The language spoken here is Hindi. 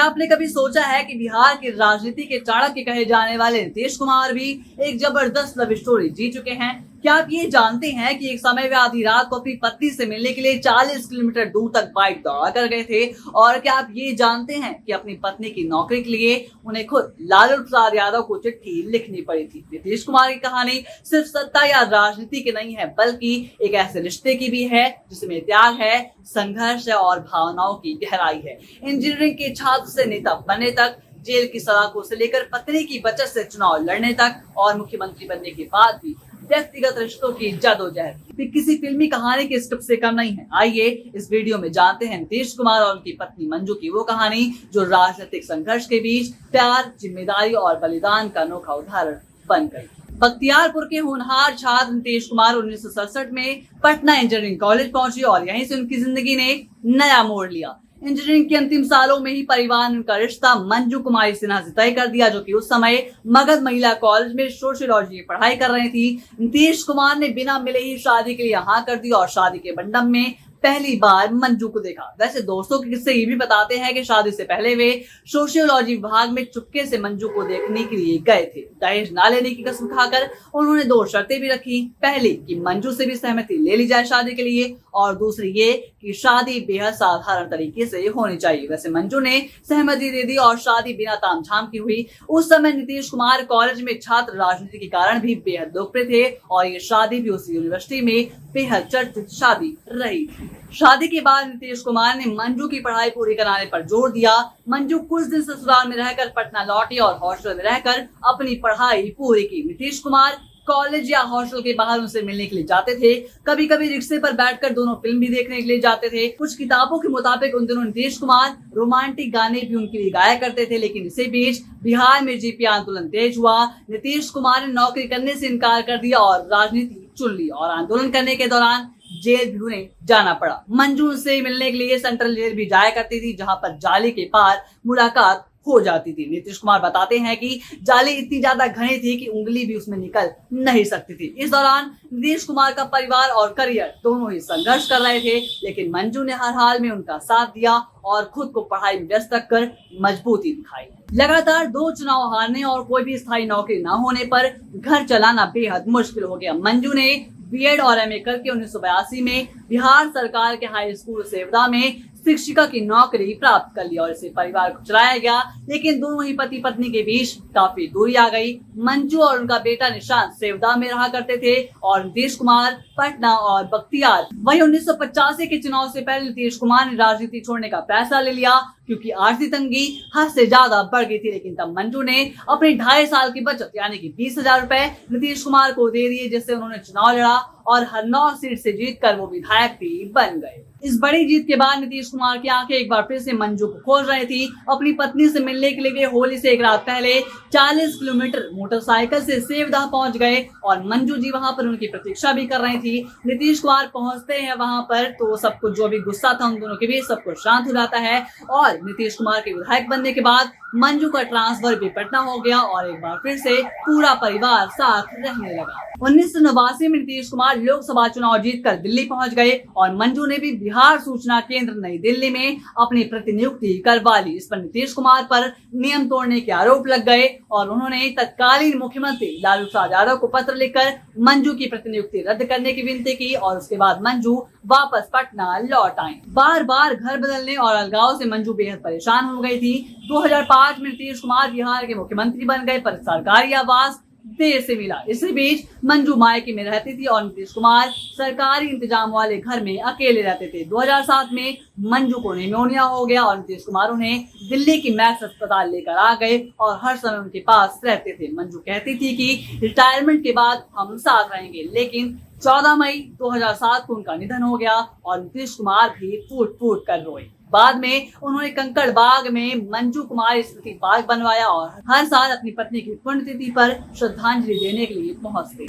क्या आपने कभी सोचा है कि बिहार की राजनीति के चाणक्य कहे जाने वाले नीतीश कुमार भी एक जबरदस्त लव स्टोरी जी चुके हैं? क्या आप ये जानते हैं कि एक समय वे आधी रात को अपनी पत्नी से मिलने के लिए 40 किलोमीटर दूर तक बाइक दौड़ा कर गए थे? और क्या आप ये जानते हैं कि अपनी पत्नी की नौकरी के लिए उन्हें खुद लालू प्रसाद यादव को चिट्ठी लिखनी पड़ी थी? नीतीश कुमार की कहानी सिर्फ सत्ता या राजनीति की नहीं है, बल्कि एक ऐसे रिश्ते की भी है जिसमें त्याग है, संघर्ष है और भावनाओं की गहराई है। इंजीनियरिंग के छात्र से नेता बनने तक, जेल की सलाखों से लेकर पत्नी की बचत से चुनाव लड़ने तक और मुख्यमंत्री बनने के बाद भी व्यक्तिगत रिश्तों की जदोजहद किसी फिल्मी कहानी के स्क्रिप्ट से कम नहीं है। आइए इस वीडियो में जानते हैं नीतीश कुमार और उनकी पत्नी मंजू की वो कहानी जो राजनीतिक संघर्ष के बीच प्यार, जिम्मेदारी और बलिदान का अनोखा उदाहरण बन गई। बख्तियारपुर के होनहार छात्र नीतीश कुमार 1967 में पटना इंजीनियरिंग कॉलेज पहुंचे और यहीं से उनकी जिंदगी ने नया मोड़ लिया। इंजीनियरिंग के अंतिम सालों में ही परिवार ने उनका रिश्ता मंजू कुमारी सिन्हा से तय कर दिया, जो कि उस समय मगध महिला कॉलेज में सोशियोलॉजी की पढ़ाई कर रही थी। नीतीश कुमार ने बिना मिले ही शादी के लिए हाँ कर दी और शादी के मंडप में पहली बार मंजू को देखा। वैसे दोस्तों के किस्से ये भी बताते हैं कि शादी से पहले वे सोशियोलॉजी विभाग में चुपके से मंजू को देखने के लिए गए थे। दहेज ना लेने की कसम खाकर उन्होंने 2 शर्तें भी रखी। पहली कि मंजू से भी सहमति ले ली जाए शादी के लिए, और दूसरी ये कि शादी बेहद साधारण तरीके से होनी चाहिए। वैसे मंजू ने सहमति दे दी और शादी बिना तामझाम की हुई। उस समय नीतीश कुमार कॉलेज में छात्र राजनीति के कारण भी बेहद लोकप्रिय थे और ये शादी भी उस यूनिवर्सिटी में बेहद चर्चित शादी रही। शादी के बाद नीतीश कुमार ने मंजू की पढ़ाई पूरी कराने पर जोर दिया। मंजू कुछ दिन ससुराल में रहकर पटना लौटी और हॉस्टल में रहकर अपनी पढ़ाई पूरी की। नीतीश कुमार कॉलेज या हॉस्टल के बाहर उनसे मिलने के लिए जाते थे। कभी कभी रिक्शे पर बैठकर दोनों फिल्म भी देखने के लिए जाते थे। कुछ किताबों के मुताबिक उन दिनों नीतीश कुमार रोमांटिक गाने भी उनके लिए गाया करते थे। लेकिन इसी बीच बिहार में जीपी आंदोलन तेज हुआ। नीतीश कुमार ने नौकरी करने से इनकार कर दिया और राजनीति चुन ली और आंदोलन करने के दौरान जेल भी उन्हें जाना पड़ा। मंजू से मिलने के लिए सेंट्रल जेल भी जाया करती थी, जहां पर जाली के पार मुलाकात हो जाती थी। नीतीश कुमार बताते हैं कि जाली इतनी ज्यादा घनी थी कि उंगली भी उसमें निकल नहीं सकती थी। इस दौरान नीतीश कुमार का परिवार और करियर दोनों ही संघर्ष कर रहे थे, लेकिन मंजू ने हर हाल में उनका साथ दिया और खुद को पढ़ाई में व्यस्त रखकर मजबूती दिखाई। लगातार 2 चुनाव हारने और कोई भी स्थायी नौकरी न होने पर घर चलाना बेहद मुश्किल हो गया। मंजू ने बीएड और एमए करके 1982 में बिहार सरकार के हाई स्कूल सेवदा में शिक्षिका की नौकरी प्राप्त कर ली और इसे परिवार को चलाया गया। लेकिन दोनों ही पति पत्नी के बीच काफी दूरी आ गई। मंजू और उनका बेटा निशांत सेवदा में रहा करते थे और नीतीश कुमार पटना और बख्तियार। वहीं 1985 के चुनाव से पहले नीतीश कुमार ने राजनीति छोड़ने का फैसला ले लिया, क्योंकि आर्थिक तंगी हद से ज्यादा बढ़ गई थी। लेकिन तब मंजू ने अपने 2.5 साल की बचत यानी कि 20,000 रुपए नीतीश कुमार को दे दिए, जिससे उन्होंने चुनाव लड़ा और हरनौत सीट से जीतकर वो विधायक भी बन गए। इस बड़ी जीत के बाद नीतीश कुमार की आंखें एक बार फिर से मंजू को खोल रही थी। अपनी पत्नी से मिलने के लिए वे होली से एक रात पहले 40 किलोमीटर मोटरसाइकिल से सेवदा पहुंच गए और मंजू जी वहां पर उनकी प्रतीक्षा भी कर रही थी। नीतीश कुमार पहुंचते हैं वहां पर तो सब कुछ जो भी गुस्सा था उन दोनों के बीच सब कुछ शांत हो जाता है और नीतीश कुमार के विधायक बनने के बाद मंजू का ट्रांसफर भी पटना हो गया और एक बार फिर से पूरा परिवार साथ रहने लगा। 1989 में नीतीश कुमार लोकसभा चुनाव जीतकर दिल्ली पहुंच गए और मंजू ने भी बिहार सूचना केंद्र नई दिल्ली में अपनी प्रतिनियुक्ति करवा ली। इस पर नीतीश कुमार पर नियम तोड़ने के आरोप लग गए और उन्होंने तत्कालीन मुख्यमंत्री लालू प्रसाद यादव को पत्र लिखकर मंजू की प्रतिनियुक्ति रद्द करने की विनती की और उसके बाद मंजू वापस पटना लौट आई। बार बार घर बदलने और अलगाव से मंजू बेहद परेशान हो गई थी। 2005 में नीतीश कुमार बिहार के मुख्यमंत्री बन गए, पर सरकारी आवास देर से मिला। इसी बीच मंजू मायके में रहती थी और नीतीश कुमार सरकारी इंतजाम वाले घर में अकेले रहते थे। 2007 में मंजू को निमोनिया हो गया और नीतीश कुमार उन्हें दिल्ली की मैक्स अस्पताल लेकर आ गए और हर समय उनके पास रहते थे। मंजू कहती थी कि रिटायरमेंट के बाद हम साथ रहेंगे, लेकिन 14 मई 2007 को उनका निधन हो गया और नीतीश कुमार भी फूट फूट कर रोए। बाद में उन्होंने कंकड़ बाग में मंजू कुमार स्मृति पार्क बनवाया और हर साल अपनी पत्नी की पुण्यतिथि पर श्रद्धांजलि देने के लिए पहुंचते।